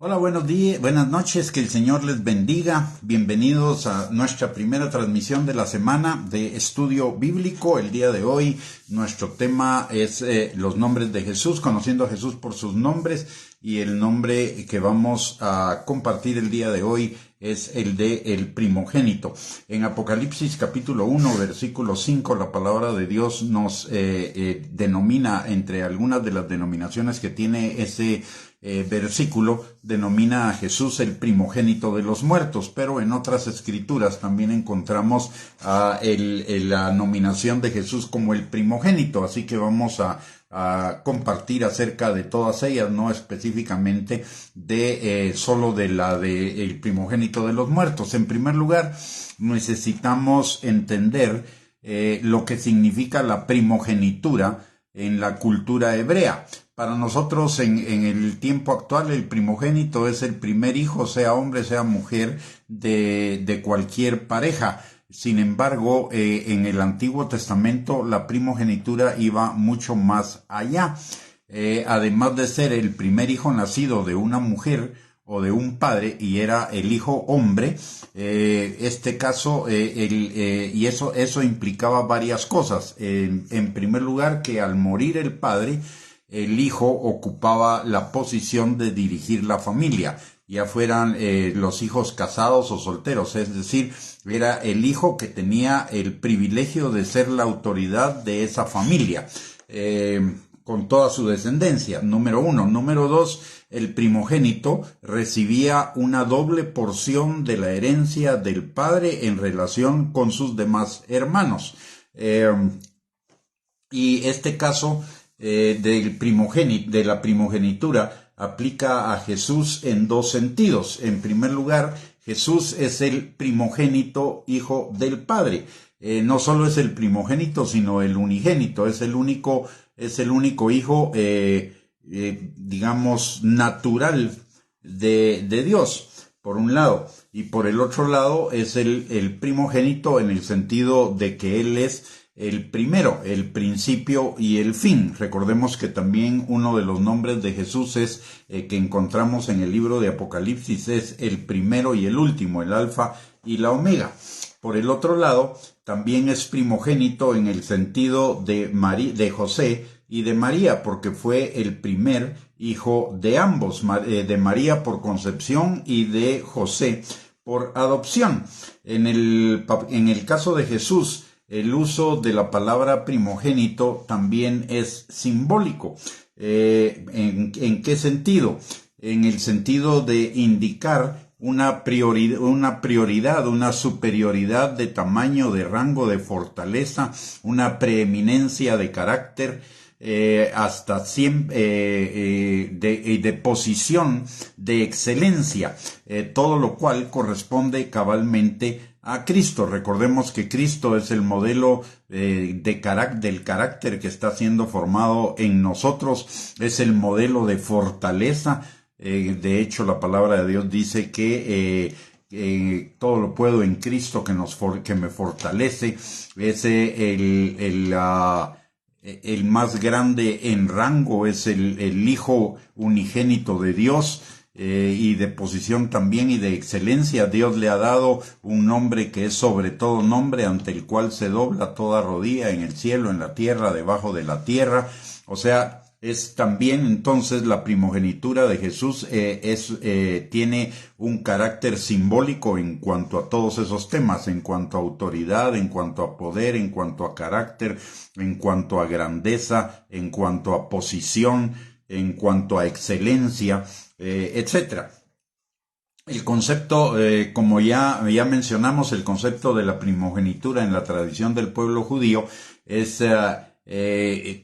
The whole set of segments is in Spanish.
Hola, buenos días, buenas noches, que el Señor les bendiga. Bienvenidos a nuestra primera transmisión de la semana de estudio bíblico. El día de hoy nuestro tema es los nombres de Jesús, conociendo a Jesús por sus nombres, y el nombre que vamos a compartir el día de hoy es el de el primogénito. En Apocalipsis capítulo 1, versículo 5, la palabra de Dios nos denomina, entre algunas de las denominaciones que tiene ese versículo, denomina a Jesús el primogénito de los muertos, pero en otras escrituras también encontramos la nominación de Jesús como el primogénito, así que vamos a compartir acerca de todas ellas, no específicamente de solo de la de el primogénito de los muertos. En primer lugar, necesitamos entender lo que significa la primogenitura en la cultura hebrea. Para nosotros en el tiempo actual, el primogénito es el primer hijo, sea hombre, sea mujer, de cualquier pareja. Sin embargo, en el Antiguo Testamento la primogenitura iba mucho más allá. Además de ser el primer hijo nacido de una mujer o de un padre, y era el hijo hombre, este caso, y eso implicaba varias cosas. En primer lugar, que al morir el padre, el hijo ocupaba la posición de dirigir la familia, ya fueran los hijos casados o solteros, es decir, era el hijo que tenía el privilegio de ser la autoridad de esa familia, con toda su descendencia, número uno. Número dos, el primogénito recibía una doble porción de la herencia del padre en relación con sus demás hermanos. Y este caso de la primogenitura aplica a Jesús en dos sentidos. En primer lugar, Jesús es el primogénito hijo del Padre. No solo es el primogénito, sino el unigénito. Es el único hijo, digamos, natural de Dios, por un lado. Y por el otro lado, es el primogénito en el sentido de que Él es el primero, el principio y el fin. Recordemos que también uno de los nombres de Jesús es que encontramos en el libro de Apocalipsis, es el primero y el último, el alfa y la omega. Por el otro lado, también es primogénito en el sentido de José y de María, porque fue el primer hijo de ambos, de María por concepción y de José por adopción. En el caso de Jesús, el uso de la palabra primogénito también es simbólico. ¿En qué sentido? En el sentido de indicar una prioridad, una superioridad de tamaño, de rango, de fortaleza, una preeminencia de carácter, hasta siempre, de posición, de excelencia, todo lo cual corresponde cabalmente a Cristo. Recordemos que Cristo es el modelo del carácter que está siendo formado en nosotros, es el modelo de fortaleza. De hecho, la palabra de Dios dice que todo lo puedo en Cristo que me fortalece. Es el más grande en rango, es el Hijo unigénito de Dios. Y de posición también y de excelencia. Dios le ha dado un nombre que es sobre todo nombre, ante el cual se dobla toda rodilla en el cielo, en la tierra, debajo de la tierra. O sea, es también entonces la primogenitura de Jesús tiene un carácter simbólico en cuanto a todos esos temas, en cuanto a autoridad, en cuanto a poder, en cuanto a carácter, en cuanto a grandeza, en cuanto a posición, en cuanto a excelencia, etcétera. El concepto, como ya mencionamos, el concepto de la primogenitura en la tradición del pueblo judío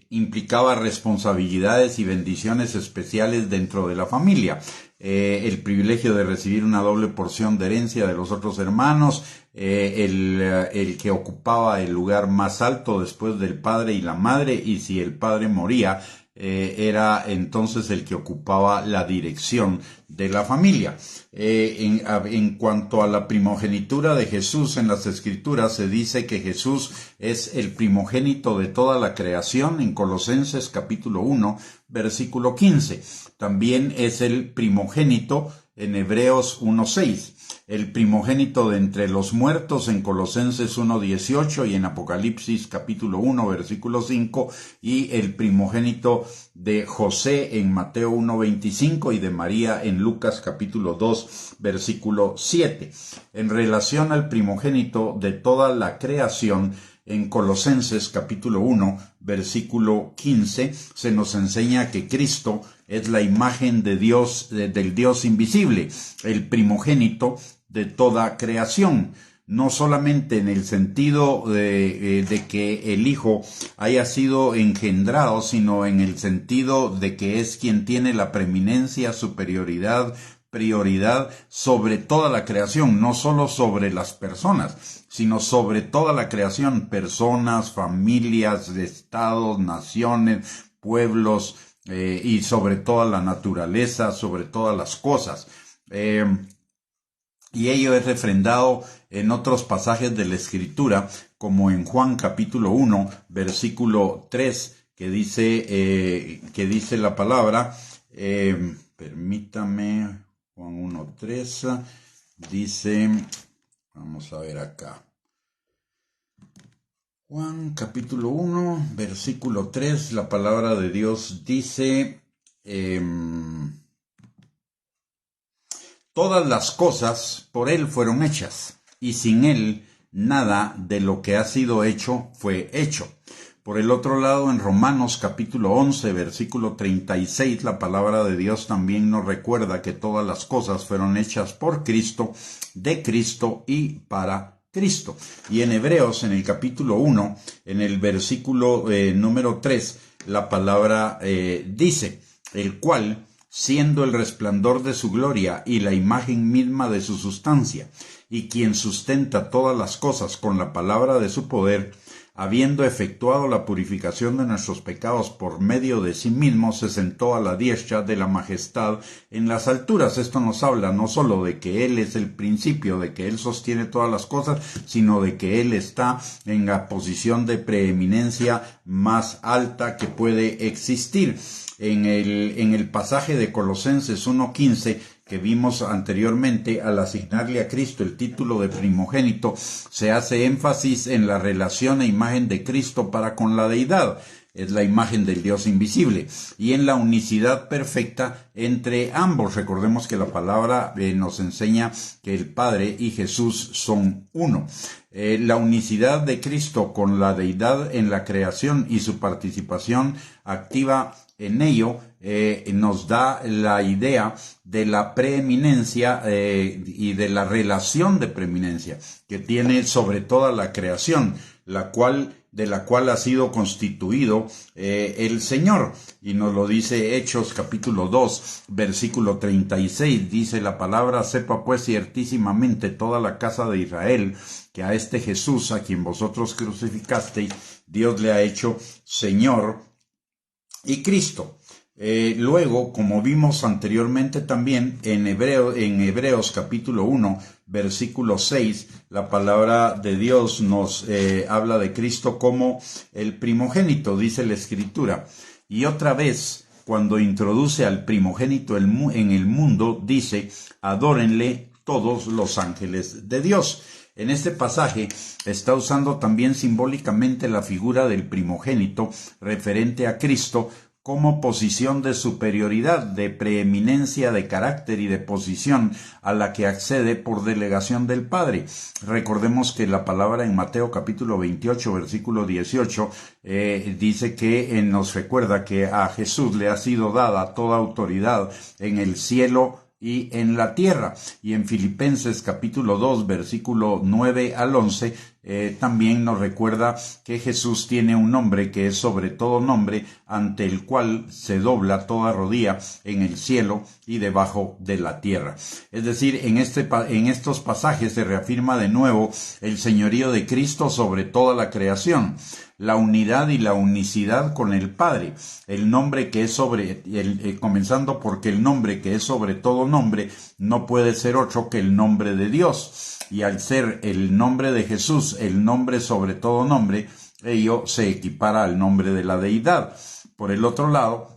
implicaba responsabilidades y bendiciones especiales dentro de la familia. El privilegio de recibir una doble porción de herencia de los otros hermanos, el que ocupaba el lugar más alto después del padre y la madre, y si el padre moría, era entonces el que ocupaba la dirección de la familia. En cuanto a la primogenitura de Jesús en las Escrituras, se dice que Jesús es el primogénito de toda la creación en Colosenses capítulo 1, versículo 15. También es el primogénito en Hebreos 1:6. El primogénito de entre los muertos en Colosenses 1:18 y en Apocalipsis capítulo 1 versículo 5, y el primogénito de José en Mateo 1:25 y de María en Lucas capítulo 2 versículo 7. En relación al primogénito de toda la creación, en Colosenses capítulo 1 versículo 15 se nos enseña que Cristo es la imagen de Dios, del Dios invisible, el primogénito de toda creación, no solamente en el sentido de que el Hijo haya sido engendrado, sino en el sentido de que es quien tiene la preeminencia, superioridad, prioridad sobre toda la creación, no solo sobre las personas, sino sobre toda la creación, personas, familias, estados, naciones, pueblos, y sobre toda la naturaleza, sobre todas las cosas. Y ello es refrendado en otros pasajes de la Escritura, como en Juan capítulo 1, versículo 3, que dice la palabra, permítame, Juan 1, 3, dice, vamos a ver acá, Juan capítulo 1, versículo 3, la palabra de Dios dice, todas las cosas por Él fueron hechas, y sin Él nada de lo que ha sido hecho fue hecho. Por el otro lado, en Romanos capítulo 11, versículo 36, la palabra de Dios también nos recuerda que todas las cosas fueron hechas por Cristo, de Cristo y para Cristo. Y en Hebreos, en el capítulo 1, en el versículo número 3, la palabra dice, el cual, siendo el resplandor de su gloria y la imagen misma de su sustancia, y quien sustenta todas las cosas con la palabra de su poder, habiendo efectuado la purificación de nuestros pecados por medio de sí mismo, se sentó a la diestra de la majestad en las alturas. Esto nos habla no solo de que Él es el principio, de que Él sostiene todas las cosas, sino de que Él está en la posición de preeminencia más alta que puede existir. En el pasaje de Colosenses 1:15 que vimos anteriormente, al asignarle a Cristo el título de primogénito, se hace énfasis en la relación e imagen de Cristo para con la deidad. Es la imagen del Dios invisible, y en la unicidad perfecta entre ambos. Recordemos que la palabra nos enseña que el Padre y Jesús son uno. La unicidad de Cristo con la deidad en la creación y su participación activa en ello nos da la idea de la preeminencia y de la relación de preeminencia que tiene sobre toda la creación, de la cual ha sido constituido el Señor. Y nos lo dice Hechos capítulo 2, versículo 36, dice la palabra, sepa pues ciertísimamente toda la casa de Israel, que a este Jesús, a quien vosotros crucificasteis, Dios le ha hecho Señor y Cristo. Luego, como vimos anteriormente también, en Hebreos capítulo 1, versículo 6, la palabra de Dios nos habla de Cristo como el primogénito, dice la Escritura. Y otra vez, cuando introduce al primogénito en el mundo, dice, adórenle todos los ángeles de Dios. En este pasaje está usando también simbólicamente la figura del primogénito referente a Cristo como posición de superioridad, de preeminencia de carácter y de posición a la que accede por delegación del Padre. Recordemos que la palabra en Mateo capítulo 28, versículo 18, dice que nos recuerda que a Jesús le ha sido dada toda autoridad en el cielo y en la tierra. Y en Filipenses capítulo 2, versículo 9 al 11, también nos recuerda que Jesús tiene un nombre que es sobre todo nombre, ante el cual se dobla toda rodilla en el cielo y debajo de la tierra. Es decir, en estos pasajes se reafirma de nuevo el señorío de Cristo sobre toda la creación, la unidad y la unicidad con el Padre, el nombre que es comenzando porque el nombre que es sobre todo nombre no puede ser otro que el nombre de Dios, y al ser el nombre de Jesús el nombre sobre todo nombre, ello se equipara al nombre de la deidad. Por el otro lado,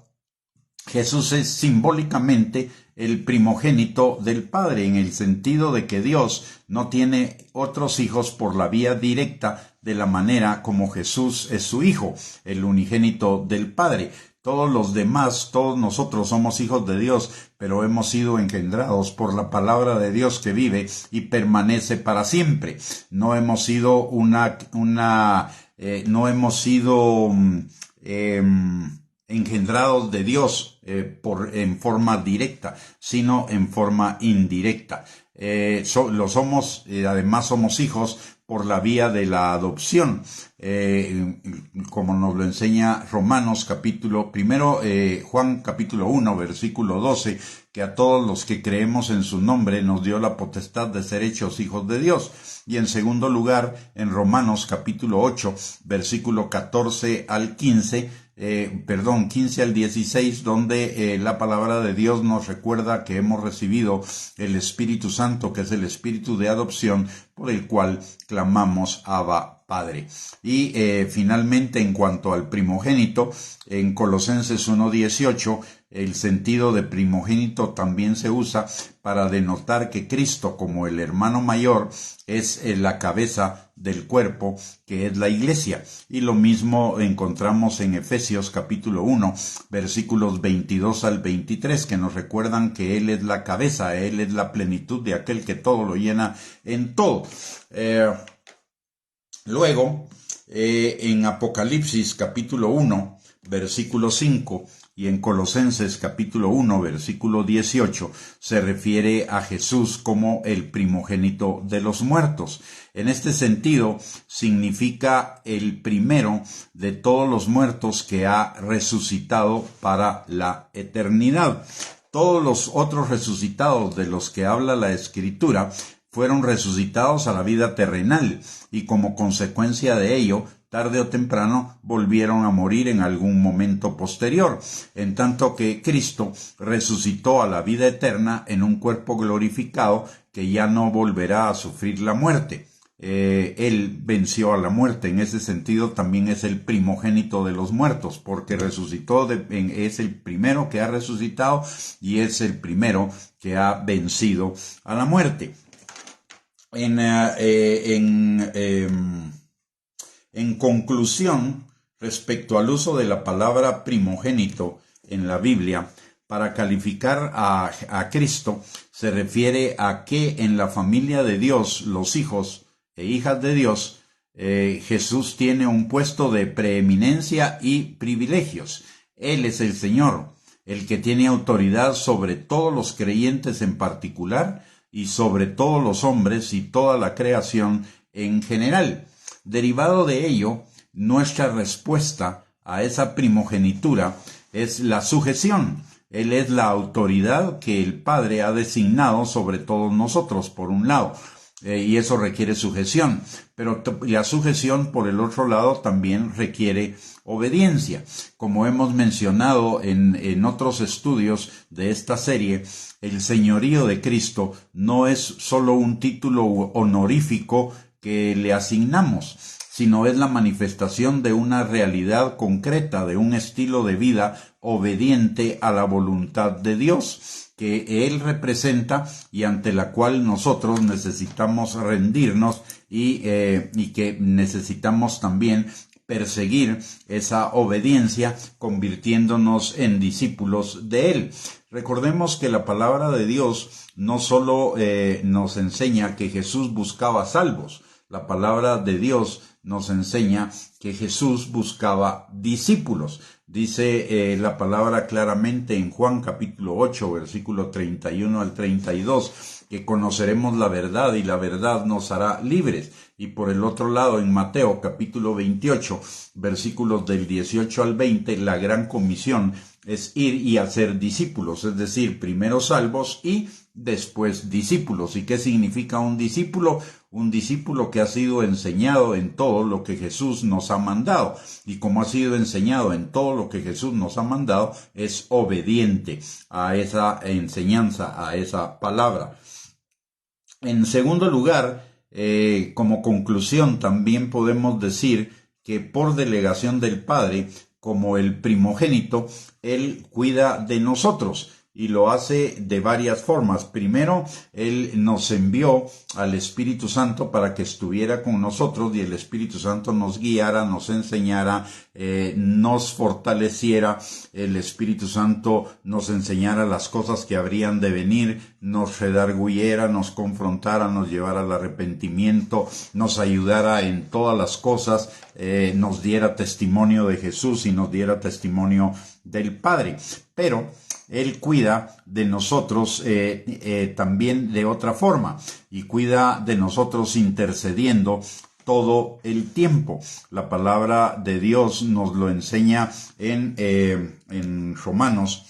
Jesús es simbólicamente el primogénito del Padre, en el sentido de que Dios no tiene otros hijos por la vía directa de la manera como Jesús es su Hijo, el unigénito del Padre. Todos los demás, todos nosotros somos hijos de Dios, pero hemos sido engendrados por la palabra de Dios que vive y permanece para siempre. No hemos sido engendrados de Dios en forma directa, sino en forma indirecta. Además somos hijos por la vía de la adopción, como nos lo enseña Romanos Juan capítulo 1, versículo 12, que a todos los que creemos en su nombre nos dio la potestad de ser hechos hijos de Dios. Y en segundo lugar, en Romanos capítulo 8, versículo 14 al 15 al 16, donde la palabra de Dios nos recuerda que hemos recibido el Espíritu Santo, que es el Espíritu de adopción, por el cual clamamos Abba Padre. Y finalmente, en cuanto al primogénito, en Colosenses 1:18, el sentido de primogénito también se usa para denotar que Cristo, como el hermano mayor, es la cabeza del cuerpo, que es la iglesia. Y lo mismo encontramos en Efesios capítulo 1, versículos 22 al 23, que nos recuerdan que Él es la cabeza, Él es la plenitud de aquel que todo lo llena en todo. Luego, en Apocalipsis capítulo 1, versículo 5, y en Colosenses capítulo 1, versículo 18, se refiere a Jesús como el primogénito de los muertos. En este sentido, significa el primero de todos los muertos que ha resucitado para la eternidad. Todos los otros resucitados de los que habla la Escritura fueron resucitados a la vida terrenal y como consecuencia de ello, tarde o temprano volvieron a morir en algún momento posterior, en tanto que Cristo resucitó a la vida eterna en un cuerpo glorificado que ya no volverá a sufrir la muerte. Él venció a la muerte. En ese sentido también es el primogénito de los muertos, porque resucitó, es el primero que ha resucitado y es el primero que ha vencido a la muerte. En conclusión, respecto al uso de la palabra primogénito en la Biblia, para calificar a Cristo, se refiere a que en la familia de Dios, los hijos e hijas de Dios, Jesús tiene un puesto de preeminencia y privilegios. Él es el Señor, el que tiene autoridad sobre todos los creyentes en particular y sobre todos los hombres y toda la creación en general. Derivado de ello, nuestra respuesta a esa primogenitura es la sujeción. Él es la autoridad que el Padre ha designado sobre todos nosotros, por un lado, y eso requiere sujeción. Pero la sujeción, por el otro lado, también requiere obediencia. Como hemos mencionado en otros estudios de esta serie, el señorío de Cristo no es solo un título honorífico que le asignamos, sino es la manifestación de una realidad concreta, de un estilo de vida obediente a la voluntad de Dios, que Él representa y ante la cual nosotros necesitamos rendirnos y que necesitamos también perseguir esa obediencia, convirtiéndonos en discípulos de Él. Recordemos que la palabra de Dios no solo nos enseña que Jesús buscaba salvos. La palabra de Dios nos enseña que Jesús buscaba discípulos. Dice la palabra claramente en Juan capítulo 8, versículo 31 al 32, que conoceremos la verdad y la verdad nos hará libres. Y por el otro lado, en Mateo capítulo 28, versículos del 18 al 20, la gran comisión es ir y hacer discípulos, es decir, primero salvos y después discípulos. ¿Y qué significa un discípulo? Un discípulo que ha sido enseñado en todo lo que Jesús nos ha mandado. Y como ha sido enseñado en todo lo que Jesús nos ha mandado, es obediente a esa enseñanza, a esa palabra. En segundo lugar, como conclusión, también podemos decir que por delegación del Padre, como el primogénito, Él cuida de nosotros y lo hace de varias formas. Primero, Él nos envió al Espíritu Santo para que estuviera con nosotros y el Espíritu Santo nos guiara, nos enseñara, nos fortaleciera. El Espíritu Santo nos enseñara las cosas que habrían de venir, nos redarguyera, nos confrontara, nos llevara al arrepentimiento, nos ayudara en todas las cosas, nos diera testimonio de Jesús y nos diera testimonio del Padre. Pero Él cuida de nosotros también de otra forma y cuida de nosotros intercediendo todo el tiempo. La palabra de Dios nos lo enseña en Romanos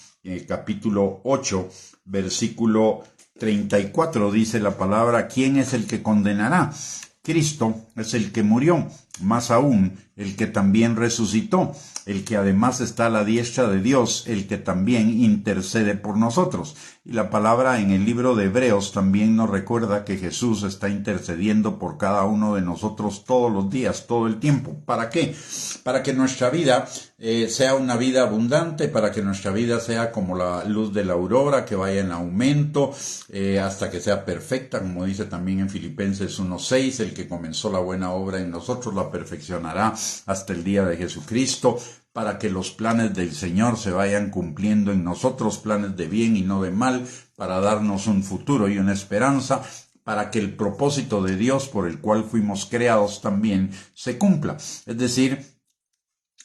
capítulo 8, versículo 34. Dice la palabra: ¿quién es el que condenará? Cristo es el que murió, más aún el que también resucitó, el que además está a la diestra de Dios, el que también intercede por nosotros. Y la palabra en el libro de Hebreos también nos recuerda que Jesús está intercediendo por cada uno de nosotros todos los días, todo el tiempo. ¿Para qué? Para que nuestra vida sea una vida abundante, para que nuestra vida sea como la luz de la aurora, que vaya en aumento hasta que sea perfecta, como dice también en Filipenses 1:6, el que comenzó la buena obra en nosotros la perfeccionará hasta el día de Jesucristo, para que los planes del Señor se vayan cumpliendo en nosotros, planes de bien y no de mal, para darnos un futuro y una esperanza, para que el propósito de Dios por el cual fuimos creados también se cumpla. Es decir,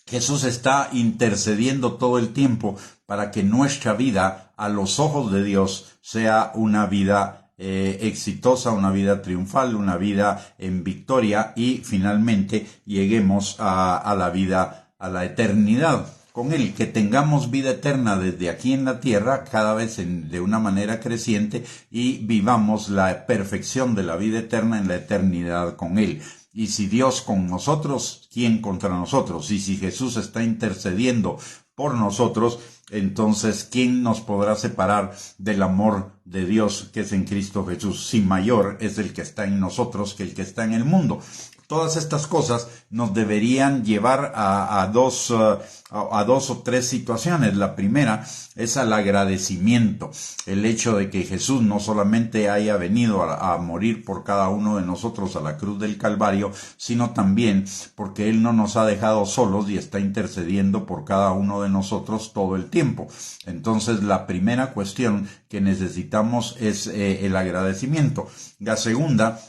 Jesús está intercediendo todo el tiempo para que nuestra vida, a los ojos de Dios, sea una vida exitosa, una vida triunfal, una vida en victoria y finalmente lleguemos a la vida, a la eternidad con Él, que tengamos vida eterna desde aquí en la tierra, cada vez de una manera creciente, y vivamos la perfección de la vida eterna en la eternidad con Él. Y si Dios con nosotros, ¿quién contra nosotros? Y si Jesús está intercediendo por nosotros, entonces, ¿quién nos podrá separar del amor de Dios que es en Cristo Jesús? Si mayor es el que está en nosotros que el que está en el mundo. Todas estas cosas nos deberían llevar a dos o tres situaciones. La primera es al agradecimiento. El hecho de que Jesús no solamente haya venido a morir por cada uno de nosotros a la cruz del Calvario, sino también porque Él no nos ha dejado solos y está intercediendo por cada uno de nosotros todo el tiempo. Entonces, la primera cuestión que necesitamos es el agradecimiento. La segunda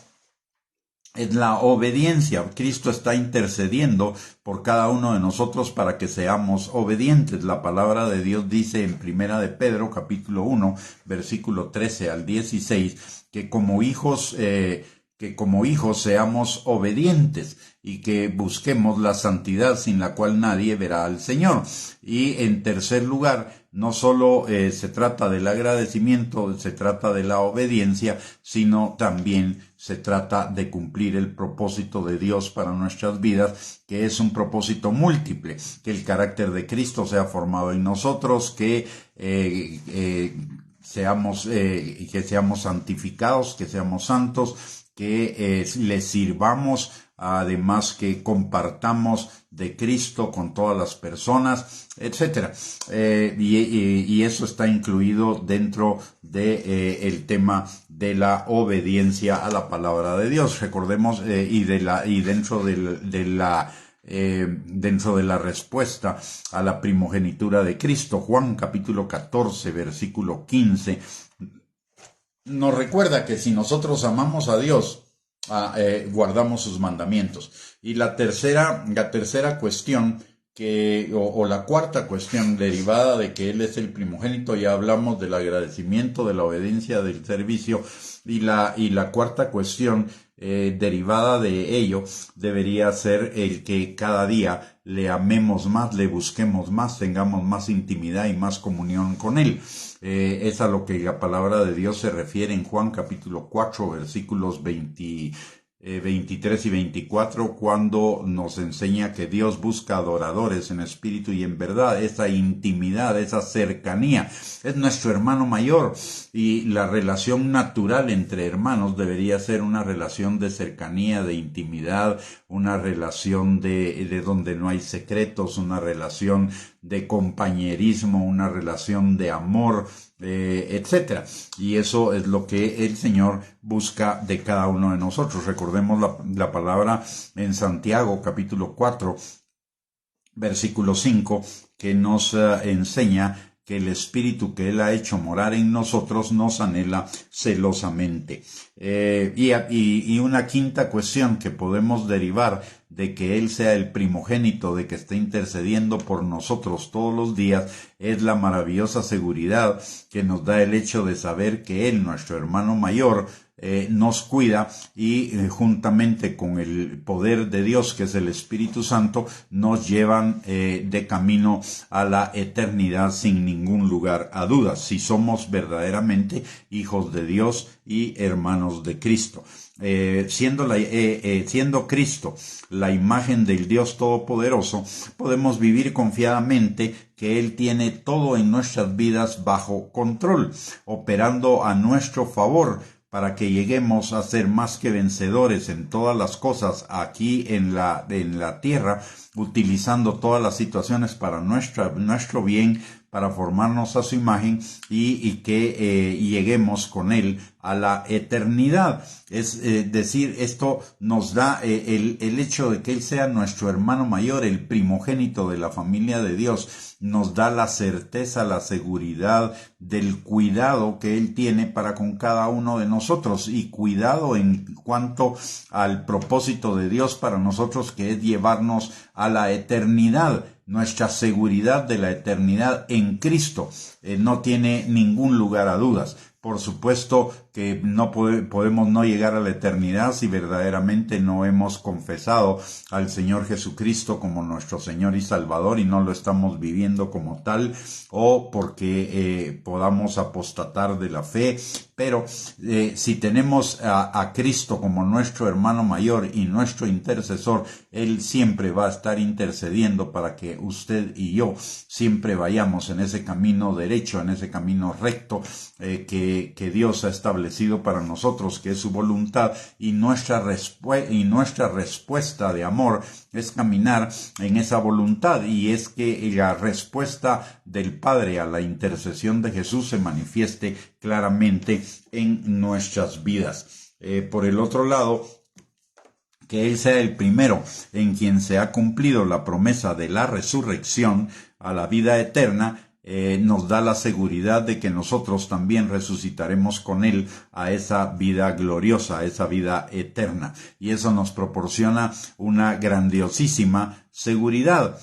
es la obediencia. Cristo está intercediendo por cada uno de nosotros para que seamos obedientes. La palabra de Dios dice en Primera de Pedro, capítulo 1, versículo 13 al 16, que como hijos seamos obedientes y que busquemos la santidad sin la cual nadie verá al Señor. Y en tercer lugar, no solo se trata del agradecimiento, se trata de la obediencia, sino también se trata de cumplir el propósito de Dios para nuestras vidas, que es un propósito múltiple, que el carácter de Cristo sea formado en nosotros, que seamos santificados, que seamos santos, que le sirvamos, además que compartamos de Cristo con todas las personas, etcétera. Y eso está incluido dentro de el tema de la obediencia a la palabra de Dios. Recordemos dentro de la respuesta a la primogenitura de Cristo, Juan capítulo 14, versículo 15, nos recuerda que si nosotros amamos a Dios, guardamos sus mandamientos. Y la tercera cuestión o la cuarta cuestión derivada de que Él es el primogénito, ya hablamos del agradecimiento, de la obediencia, del servicio, y la cuarta cuestión derivada de ello debería ser el que cada día le amemos más, le busquemos más, tengamos más intimidad y más comunión con Él. Es a lo que la palabra de Dios se refiere en Juan capítulo 4, versículos 23 y 24, cuando nos enseña que Dios busca adoradores en espíritu y en verdad. Esa intimidad, esa cercanía, es nuestro hermano mayor, y la relación natural entre hermanos debería ser una relación de cercanía, de intimidad, una relación de donde no hay secretos, una relación de compañerismo, una relación de amor, etcétera. Y eso es lo que el Señor busca de cada uno de nosotros. Recordemos la palabra en Santiago capítulo 4 versículo 5, que nos enseña que el Espíritu que Él ha hecho morar en nosotros nos anhela celosamente. Y una quinta cuestión que podemos derivar de que Él sea el primogénito, de que esté intercediendo por nosotros todos los días, es la maravillosa seguridad que nos da el hecho de saber que Él, nuestro hermano mayor, nos cuida, y juntamente con el poder de Dios, que es el Espíritu Santo, nos llevan de camino a la eternidad sin ningún lugar a dudas, si somos verdaderamente hijos de Dios y hermanos de Cristo. Siendo Cristo la imagen del Dios Todopoderoso, podemos vivir confiadamente que Él tiene todo en nuestras vidas bajo control, operando a nuestro favor, para que lleguemos a ser más que vencedores en todas las cosas aquí en la tierra, utilizando todas las situaciones para nuestro bien, para formarnos a su imagen, y que lleguemos con Él a la eternidad. Es decir, esto nos da el hecho de que Él sea nuestro hermano mayor, el primogénito de la familia de Dios, nos da la certeza, la seguridad del cuidado que Él tiene para con cada uno de nosotros, y cuidado en cuanto al propósito de Dios para nosotros, que es llevarnos a la eternidad. Nuestra seguridad de la eternidad en Cristo no tiene ningún lugar a dudas. Por supuesto que no podemos no llegar a la eternidad si verdaderamente no hemos confesado al Señor Jesucristo como nuestro Señor y Salvador, y no lo estamos viviendo como tal, o porque podamos apostatar de la fe. Pero si tenemos a Cristo como nuestro hermano mayor y nuestro intercesor, Él siempre va a estar intercediendo para que usted y yo siempre vayamos en ese camino derecho, en ese camino recto que Dios ha establecido para nosotros, que es su voluntad, y nuestra respuesta de amor es caminar en esa voluntad, y es que la respuesta del Padre a la intercesión de Jesús se manifieste claramente en nuestras vidas. Por el otro lado, que Él sea el primero en quien se ha cumplido la promesa de la resurrección a la vida eterna, nos da la seguridad de que nosotros también resucitaremos con Él a esa vida gloriosa, a esa vida eterna. Y eso nos proporciona una grandiosísima seguridad,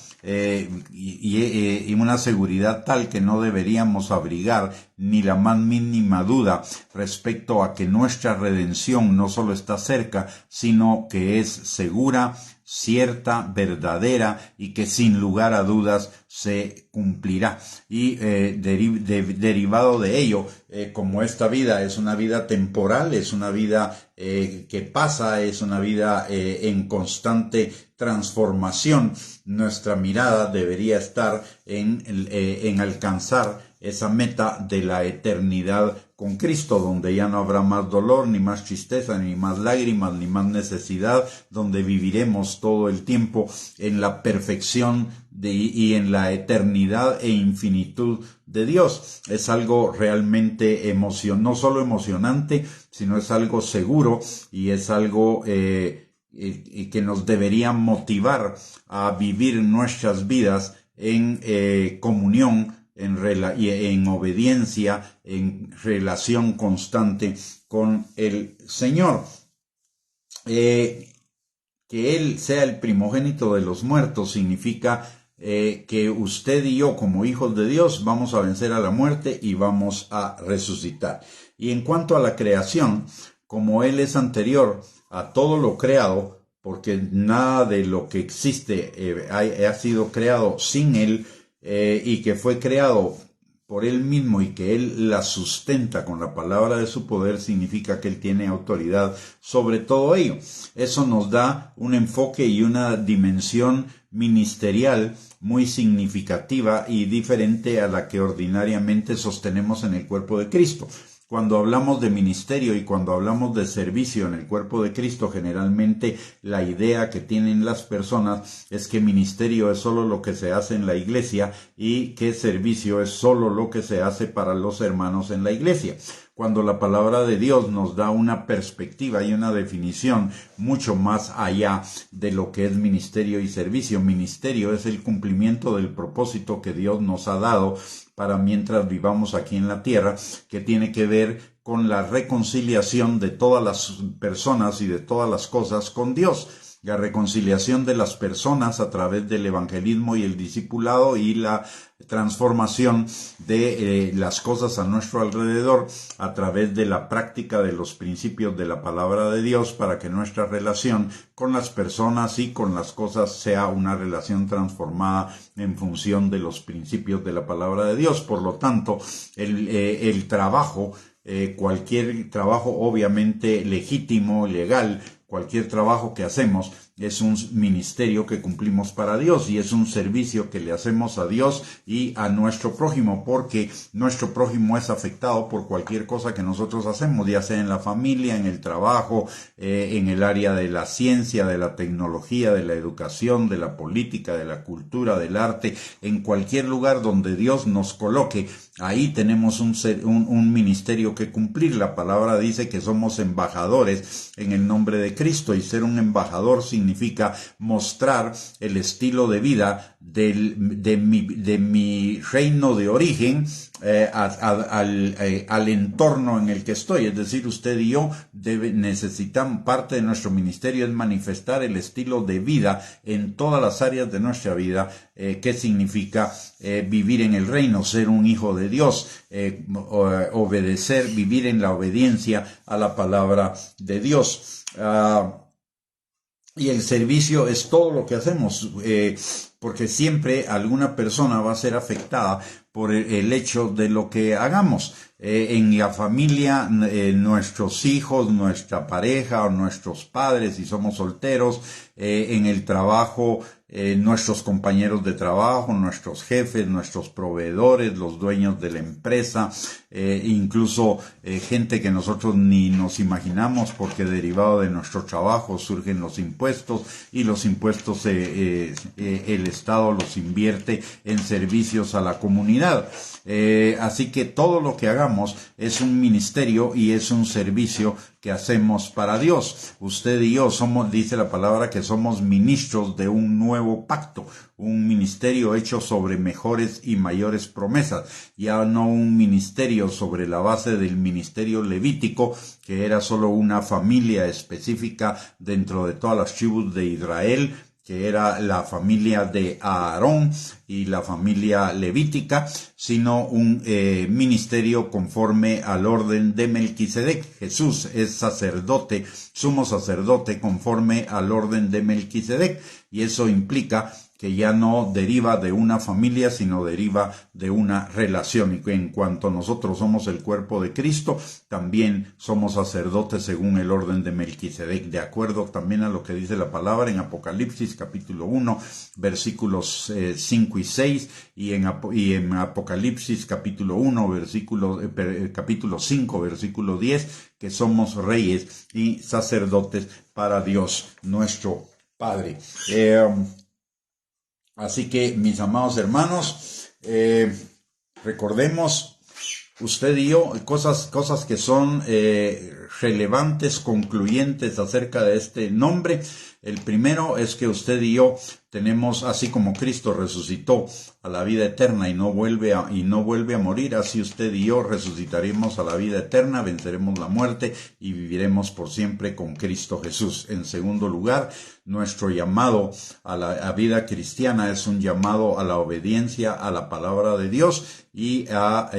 y una seguridad tal que no deberíamos abrigar ni la más mínima duda respecto a que nuestra redención no solo está cerca, sino que es segura, cierta, verdadera, y que sin lugar a dudas se cumplirá. Y derivado de ello, como esta vida es una vida temporal, es una vida que pasa, es una vida en constante transformación, nuestra mirada debería estar en alcanzar esa meta de la eternidad con Cristo, donde ya no habrá más dolor, ni más tristeza, ni más lágrimas, ni más necesidad, donde viviremos todo el tiempo en la perfección y en la eternidad e infinitud de Dios. Es algo realmente no solo emocionante, sino es algo seguro, y es algo que nos debería motivar a vivir nuestras vidas en comunión, en obediencia, en relación constante con el Señor. que Él sea el primogénito de los muertos significa que usted y yo, como hijos de Dios, vamos a vencer a la muerte y vamos a resucitar. Y en cuanto a la creación, como Él es anterior a todo lo creado, porque nada de lo que existe ha sido creado sin Él, y que fue creado por Él mismo y que Él la sustenta con la palabra de su poder, significa que Él tiene autoridad sobre todo ello. Eso nos da un enfoque y una dimensión ministerial muy significativa y diferente a la que ordinariamente sostenemos en el cuerpo de Cristo. Cuando hablamos de ministerio y cuando hablamos de servicio en el cuerpo de Cristo, generalmente la idea que tienen las personas es que ministerio es solo lo que se hace en la iglesia y que servicio es solo lo que se hace para los hermanos en la iglesia. Cuando la palabra de Dios nos da una perspectiva y una definición mucho más allá de lo que es ministerio y servicio. Ministerio es el cumplimiento del propósito que Dios nos ha dado para mientras vivamos aquí en la tierra, que tiene que ver con la reconciliación de todas las personas y de todas las cosas con Dios. La reconciliación de las personas a través del evangelismo y el discipulado y la transformación de las cosas a nuestro alrededor a través de la práctica de los principios de la palabra de Dios, para que nuestra relación con las personas y con las cosas sea una relación transformada en función de los principios de la palabra de Dios. Por lo tanto, el trabajo, cualquier trabajo obviamente legítimo, legal, cualquier trabajo que hacemos es un ministerio que cumplimos para Dios y es un servicio que le hacemos a Dios y a nuestro prójimo, porque nuestro prójimo es afectado por cualquier cosa que nosotros hacemos, ya sea en la familia, en el trabajo, en el área de la ciencia, de la tecnología, de la educación, de la política, de la cultura, del arte, en cualquier lugar donde Dios nos coloque. Ahí tenemos un ministerio que cumplir. La palabra dice que somos embajadores en el nombre de Cristo, y ser un embajador significa mostrar el estilo de vida de mi reino de origen al entorno en el que estoy. Es decir, usted y yo necesitamos, parte de nuestro ministerio es manifestar el estilo de vida en todas las áreas de nuestra vida, que significa vivir en el reino, ser un hijo de Dios, obedecer, vivir en la obediencia a la palabra de Dios. Y el servicio es todo lo que hacemos, porque siempre alguna persona va a ser afectada por el hecho de lo que hagamos. En la familia, nuestros hijos, nuestra pareja o nuestros padres, si somos solteros, en el trabajo, nuestros compañeros de trabajo, nuestros jefes, nuestros proveedores, los dueños de la empresa, incluso gente que nosotros ni nos imaginamos, porque derivado de nuestro trabajo surgen los impuestos, y los impuestos el Estado los invierte en servicios a la comunidad. Así que todo lo que hagamos es un ministerio y es un servicio que hacemos para Dios. Usted y yo somos, dice la palabra, que somos ministros de un nuevo pacto, un ministerio hecho sobre mejores y mayores promesas, ya no un ministerio sobre la base del ministerio levítico, que era solo una familia específica dentro de todas las tribus de Israel, que era la familia de Aarón y la familia levítica, sino un ministerio conforme al orden de Melquisedec. Jesús es sacerdote, sumo sacerdote conforme al orden de Melquisedec, y eso implica que ya no deriva de una familia, sino deriva de una relación. Y que en cuanto nosotros somos el cuerpo de Cristo, también somos sacerdotes según el orden de Melquisedec, de acuerdo también a lo que dice la palabra en Apocalipsis capítulo 1, versículos 5 y 6, y en Apocalipsis capítulo 1, capítulo 5, versículo 10, que somos reyes y sacerdotes para Dios nuestro Padre. Así que, mis amados hermanos, recordemos, usted y yo, cosas que son relevantes, concluyentes acerca de este nombre. El primero es que usted y yo tenemos, así como Cristo resucitó a la vida eterna y no vuelve a morir, así usted y yo resucitaremos a la vida eterna, venceremos la muerte y viviremos por siempre con Cristo Jesús. En segundo lugar, nuestro llamado a la vida cristiana es un llamado a la obediencia a la palabra de Dios y a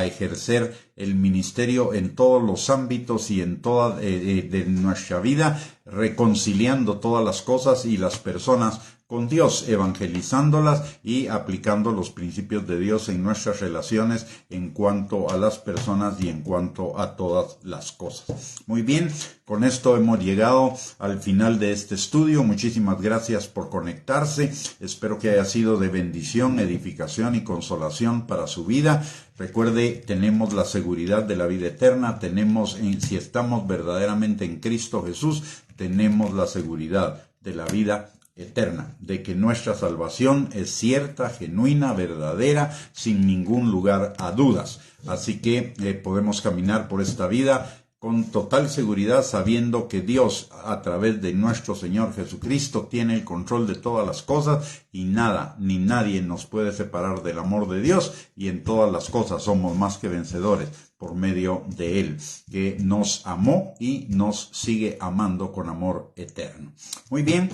ejercer el ministerio en todos los ámbitos y en toda de nuestra vida, reconciliando todas las cosas y las personas con Dios, evangelizándolas y aplicando los principios de Dios en nuestras relaciones en cuanto a las personas y en cuanto a todas las cosas. Muy bien, con esto hemos llegado al final de este estudio. Muchísimas gracias por conectarse. Espero que haya sido de bendición, edificación y consolación para su vida. Recuerde, tenemos la seguridad de la vida eterna. Si estamos verdaderamente en Cristo Jesús, tenemos la seguridad de la vida eterna, de que nuestra salvación es cierta, genuina, verdadera, sin ningún lugar a dudas. Así que podemos caminar por esta vida con total seguridad, sabiendo que Dios, a través de nuestro Señor Jesucristo, tiene el control de todas las cosas y nada ni nadie nos puede separar del amor de Dios, y en todas las cosas somos más que vencedores por medio de Él, que nos amó y nos sigue amando con amor eterno. Muy bien.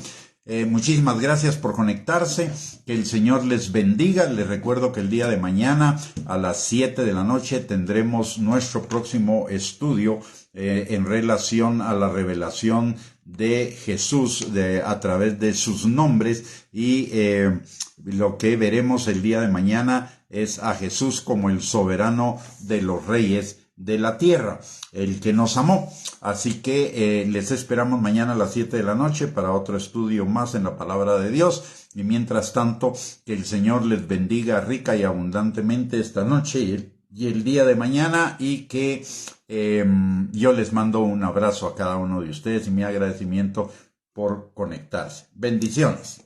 Muchísimas gracias por conectarse, que el Señor les bendiga. Les recuerdo que el día de mañana a las 7 de la noche tendremos nuestro próximo estudio en relación a la revelación de Jesús a través de sus nombres, y lo que veremos el día de mañana es a Jesús como el soberano de los reyes de la tierra, el que nos amó. Así que les esperamos mañana a las 7 de la noche para otro estudio más en la palabra de Dios. Y mientras tanto, que el Señor les bendiga rica y abundantemente esta noche y el día de mañana, y que yo les mando un abrazo a cada uno de ustedes y mi agradecimiento por conectarse. Bendiciones.